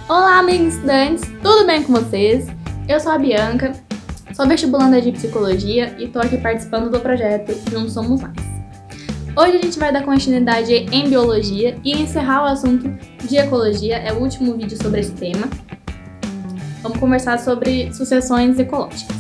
Olá, amigos estudantes, tudo bem com vocês? Eu sou a Bianca, sou vestibulanda de Psicologia e estou aqui participando do projeto Juntos Somos Mais. Hoje a gente vai dar continuidade em Biologia e encerrar o assunto de Ecologia, é o último vídeo sobre esse tema. Vamos conversar sobre sucessões ecológicas.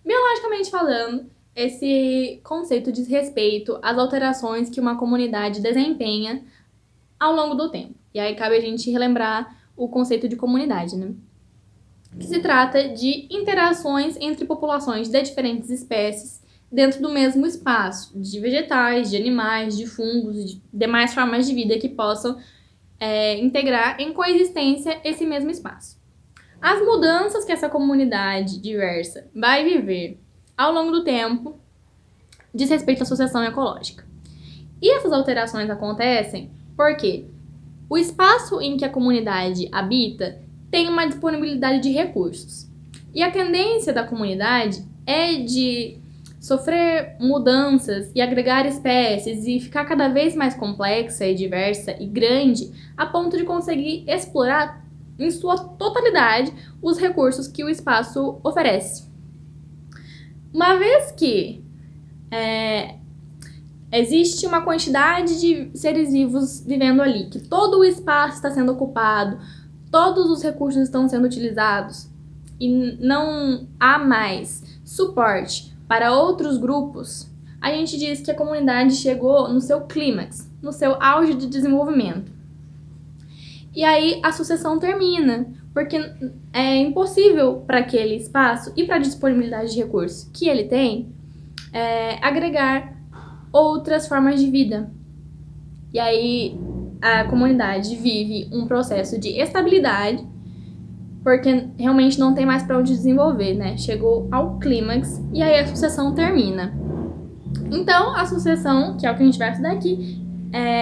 Biologicamente falando, esse conceito diz respeito às alterações que uma comunidade desempenha ao longo do tempo. E aí cabe a gente relembrar o conceito de comunidade, né? Que se trata de interações entre populações de diferentes espécies dentro do mesmo espaço, de vegetais, de animais, de fungos, de demais formas de vida que possam integrar em coexistência esse mesmo espaço. As mudanças que essa comunidade diversa vai viver ao longo do tempo diz respeito à sucessão ecológica. E essas alterações acontecem porque o espaço em que a comunidade habita tem uma disponibilidade de recursos. E a tendência da comunidade é de sofrer mudanças e agregar espécies e ficar cada vez mais complexa e diversa e grande a ponto de conseguir explorar em sua totalidade os recursos que o espaço oferece. Uma vez que existe uma quantidade de seres vivos vivendo ali, que todo o espaço está sendo ocupado, todos os recursos estão sendo utilizados e não há mais suporte para outros grupos, a gente diz que a comunidade chegou no seu clímax, no seu auge de desenvolvimento. E aí a sucessão termina, porque é impossível para aquele espaço e para a disponibilidade de recursos que ele tem agregar outras formas de vida. E aí a comunidade vive um processo de estabilidade, porque realmente não tem mais para onde desenvolver, né? Chegou ao clímax e aí a sucessão termina. Então, a sucessão, que é o que a gente vai estudar aqui,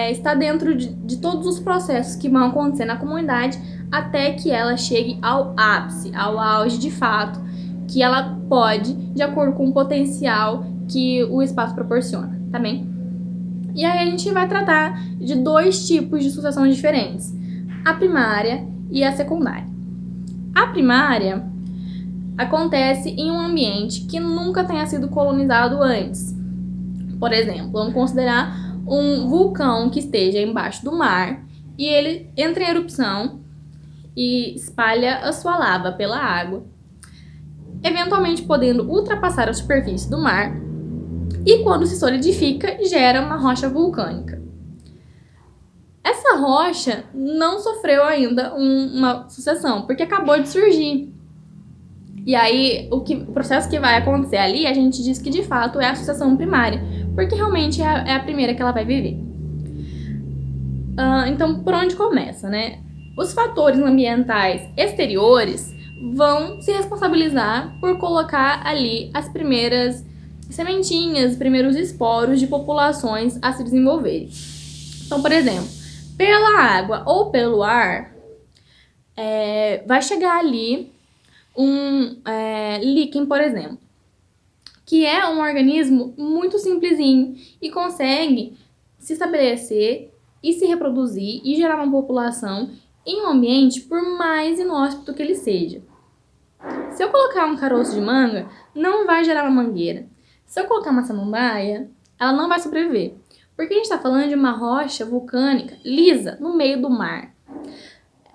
está dentro de todos os processos que vão acontecer na comunidade até que ela chegue ao ápice, ao auge de fato, que ela pode, de acordo com o potencial que o espaço proporciona, tá bem? E aí a gente vai tratar de dois tipos de sucessão diferentes, a primária e a secundária. A primária acontece em um ambiente que nunca tenha sido colonizado antes. Por exemplo, vamos considerar um vulcão que esteja embaixo do mar e ele entra em erupção e espalha a sua lava pela água, eventualmente podendo ultrapassar a superfície do mar e, quando se solidifica, gera uma rocha vulcânica. Essa rocha não sofreu ainda uma sucessão, porque acabou de surgir. E aí, o processo que vai acontecer ali, a gente diz que de fato é a sucessão primária, porque realmente é a primeira que ela vai viver. Então, por onde começa, né? Os fatores ambientais exteriores vão se responsabilizar por colocar ali as primeiras sementinhas, os primeiros esporos de populações a se desenvolverem. Então, por exemplo, pela água ou pelo ar, vai chegar ali um líquen, por exemplo, que é um organismo muito simplesinho e consegue se estabelecer e se reproduzir e gerar uma população em um ambiente por mais inóspito que ele seja. Se eu colocar um caroço de manga, não vai gerar uma mangueira. Se eu colocar uma samambaia, ela não vai sobreviver, porque a gente está falando de uma rocha vulcânica lisa no meio do mar.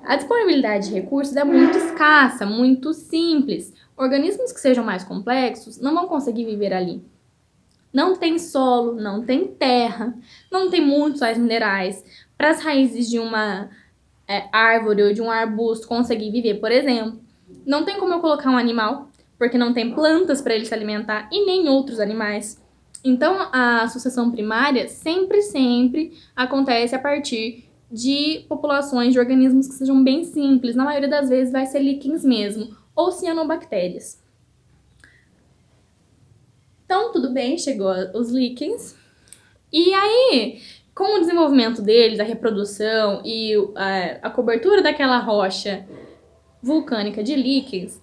A disponibilidade de recursos é muito escassa, muito simples. Organismos que sejam mais complexos não vão conseguir viver ali. Não tem solo, não tem terra, não tem muitos sais minerais. Para as raízes de uma árvore ou de um arbusto conseguir viver, por exemplo, não tem como eu colocar um animal, porque não tem plantas para ele se alimentar e nem outros animais. Então, a sucessão primária sempre acontece a partir de populações de organismos que sejam bem simples. Na maioria das vezes vai ser líquens mesmo, ou cianobactérias. Então, tudo bem, chegou os líquens. E aí, com o desenvolvimento deles, a reprodução e a cobertura daquela rocha vulcânica de líquens,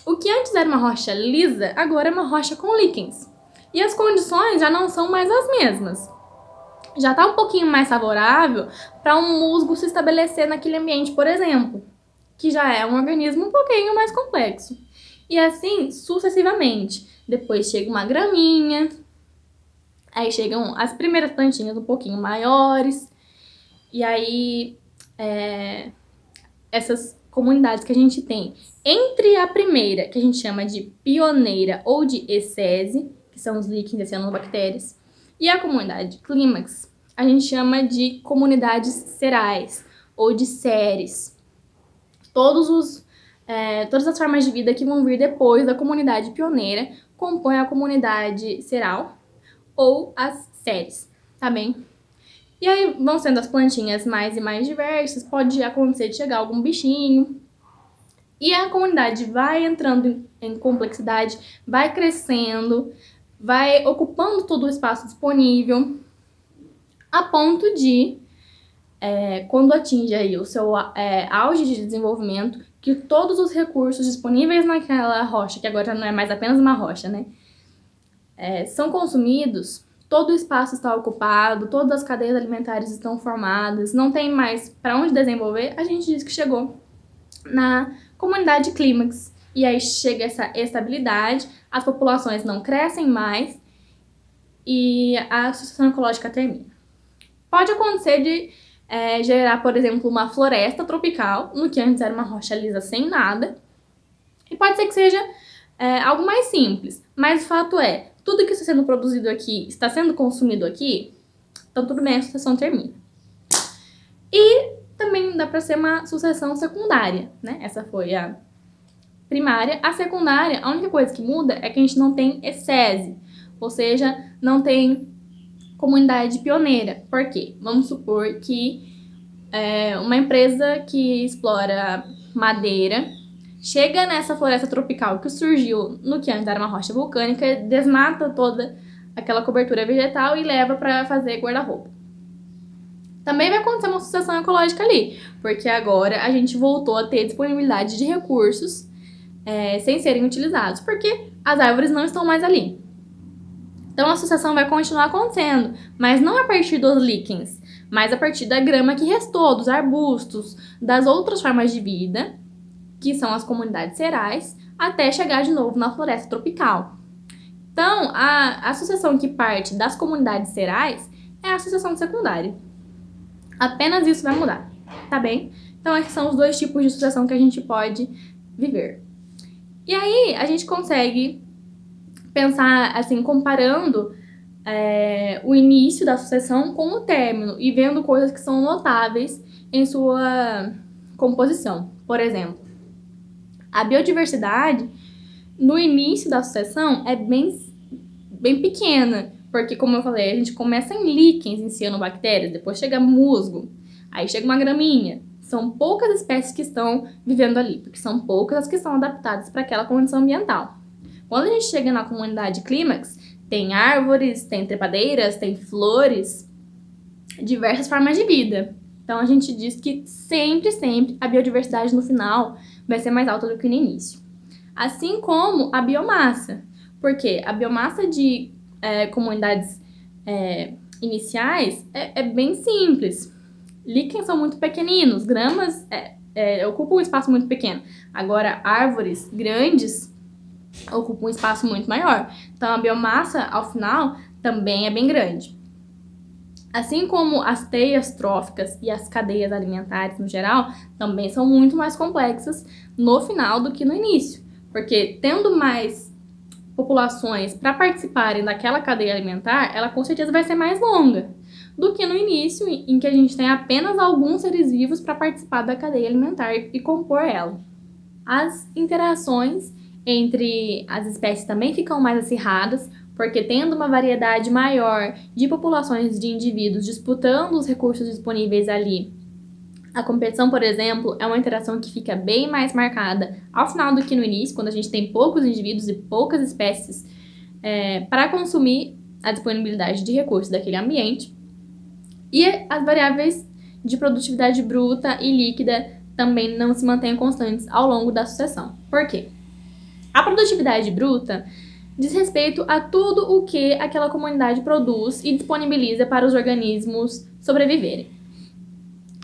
o que antes era uma rocha lisa, agora é uma rocha com líquens. E as condições já não são mais as mesmas. Já está um pouquinho mais favorável para um musgo se estabelecer naquele ambiente, por exemplo, que já é um organismo um pouquinho mais complexo. E assim, sucessivamente. Depois chega uma graminha, aí chegam as primeiras plantinhas um pouquinho maiores, e aí essas comunidades que a gente tem entre a primeira, que a gente chama de pioneira ou de ecese, que são os líquens e cianobactérias, e a comunidade clímax, a gente chama de comunidades serais ou de séries. Todas as formas de vida que vão vir depois da comunidade pioneira compõem a comunidade seral ou as séries, tá bem? E aí vão sendo as plantinhas mais e mais diversas, pode acontecer de chegar algum bichinho. E a comunidade vai entrando em complexidade, vai crescendo, vai ocupando todo o espaço disponível, a ponto de, quando atinge aí o seu auge de desenvolvimento, que todos os recursos disponíveis naquela rocha, que agora não é mais apenas uma rocha, né, são consumidos, todo o espaço está ocupado, todas as cadeias alimentares estão formadas, não tem mais para onde desenvolver, a gente diz que chegou na comunidade clímax. E aí chega essa estabilidade, as populações não crescem mais e a sucessão ecológica termina. Pode acontecer de gerar, por exemplo, uma floresta tropical, no que antes era uma rocha lisa sem nada. E pode ser que seja algo mais simples, mas o fato é, tudo que está sendo produzido aqui está sendo consumido aqui, então tudo bem, a sucessão termina. E também dá para ser uma sucessão secundária, né? Essa foi a primária. A secundária, a única coisa que muda é que a gente não tem ecese, ou seja, não tem comunidade pioneira. Por quê? Vamos supor que uma empresa que explora madeira chega nessa floresta tropical que surgiu no que antes era uma rocha vulcânica, desmata toda aquela cobertura vegetal e leva para fazer guarda-roupa. Também vai acontecer uma sucessão ecológica ali, porque agora a gente voltou a ter disponibilidade de recursos sem serem utilizados, porque as árvores não estão mais ali. Então a sucessão vai continuar acontecendo, mas não a partir dos líquens, mas a partir da grama que restou, dos arbustos, das outras formas de vida, que são as comunidades serais, até chegar de novo na floresta tropical. Então, a sucessão que parte das comunidades serais é a sucessão secundária. Apenas isso vai mudar, tá bem? Então, esses são os dois tipos de sucessão que a gente pode viver. E aí, a gente consegue pensar, assim, comparando o início da sucessão com o término e vendo coisas que são notáveis em sua composição. Por exemplo, a biodiversidade no início da sucessão é bem pequena, porque, como eu falei, a gente começa em líquens, em cianobactérias, depois chega musgo, aí chega uma graminha. São poucas espécies que estão vivendo ali, porque são poucas as que são adaptadas para aquela condição ambiental. Quando a gente chega na comunidade clímax, tem árvores, tem trepadeiras, tem flores, diversas formas de vida. Então a gente diz que sempre a biodiversidade no final vai ser mais alta do que no início. Assim como a biomassa, porque a biomassa de comunidades iniciais é bem simples. Líquens são muito pequeninos, gramas ocupam um espaço muito pequeno. Agora, árvores grandes ocupam um espaço muito maior. Então, a biomassa, ao final, também é bem grande. Assim como as teias tróficas e as cadeias alimentares, no geral, também são muito mais complexas no final do que no início. Porque, tendo mais populações para participarem daquela cadeia alimentar, ela com certeza vai ser mais longa do que no início, em que a gente tem apenas alguns seres vivos para participar da cadeia alimentar e compor ela. As interações entre as espécies também ficam mais acirradas, porque tendo uma variedade maior de populações de indivíduos disputando os recursos disponíveis ali, a competição, por exemplo, é uma interação que fica bem mais marcada ao final do que no início, quando a gente tem poucos indivíduos e poucas espécies para consumir a disponibilidade de recursos daquele ambiente. E as variáveis de produtividade bruta e líquida também não se mantêm constantes ao longo da sucessão. Por quê? A produtividade bruta diz respeito a tudo o que aquela comunidade produz e disponibiliza para os organismos sobreviverem.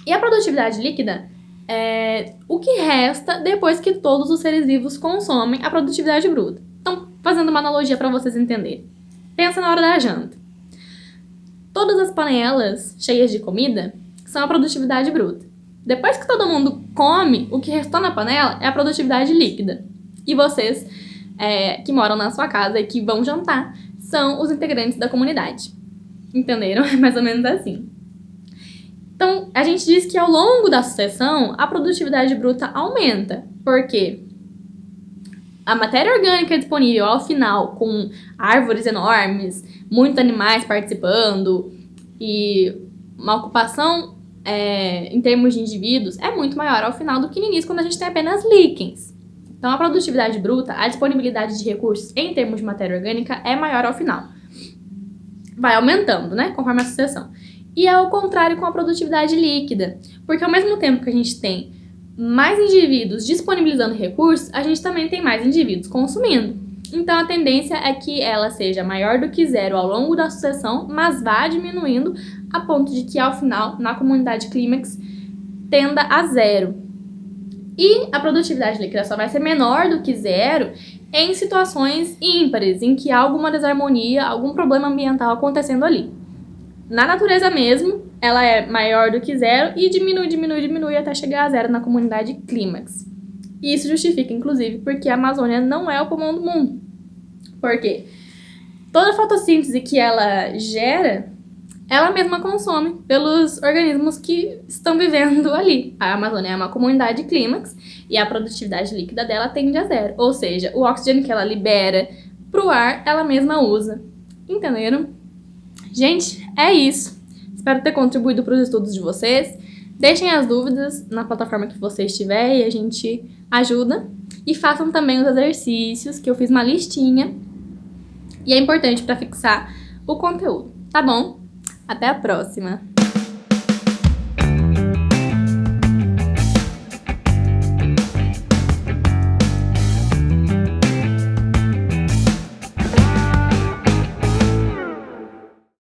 E a produtividade líquida é o que resta depois que todos os seres vivos consomem a produtividade bruta. Então, fazendo uma analogia para vocês entenderem. Pensa na hora da janta. Todas as panelas cheias de comida são a produtividade bruta. Depois que todo mundo come, o que restou na panela é a produtividade líquida. E vocês que moram na sua casa e que vão jantar são os integrantes da comunidade. Entenderam? É mais ou menos assim. Então, a gente diz que ao longo da sucessão, a produtividade bruta aumenta. Por quê? A matéria orgânica disponível ao final, com árvores enormes, muitos animais participando e uma ocupação em termos de indivíduos, é muito maior ao final do que no início, quando a gente tem apenas líquens. Então, a produtividade bruta, a disponibilidade de recursos em termos de matéria orgânica é maior ao final. Vai aumentando, né, conforme a sucessão. E é o contrário com a produtividade líquida, porque ao mesmo tempo que a gente tem mais indivíduos disponibilizando recursos, a gente também tem mais indivíduos consumindo. Então, a tendência é que ela seja maior do que zero ao longo da sucessão, mas vá diminuindo a ponto de que, ao final, na comunidade clímax, tenda a zero. E a produtividade líquida só vai ser menor do que zero em situações ímpares, em que há alguma desarmonia, algum problema ambiental acontecendo ali. Na natureza mesmo, ela é maior do que zero e diminui até chegar a zero na comunidade clímax. E isso justifica, inclusive, porque a Amazônia não é o pulmão do mundo. Por quê? Toda a fotossíntese que ela gera, ela mesma consome pelos organismos que estão vivendo ali. A Amazônia é uma comunidade clímax e a produtividade líquida dela tende a zero. Ou seja, o oxigênio que ela libera para o ar, ela mesma usa. Entenderam? Gente, é isso. Espero ter contribuído para os estudos de vocês. Deixem as dúvidas na plataforma que você estiver e a gente ajuda. E façam também os exercícios, que eu fiz uma listinha. E é importante para fixar o conteúdo, tá bom? Até a próxima!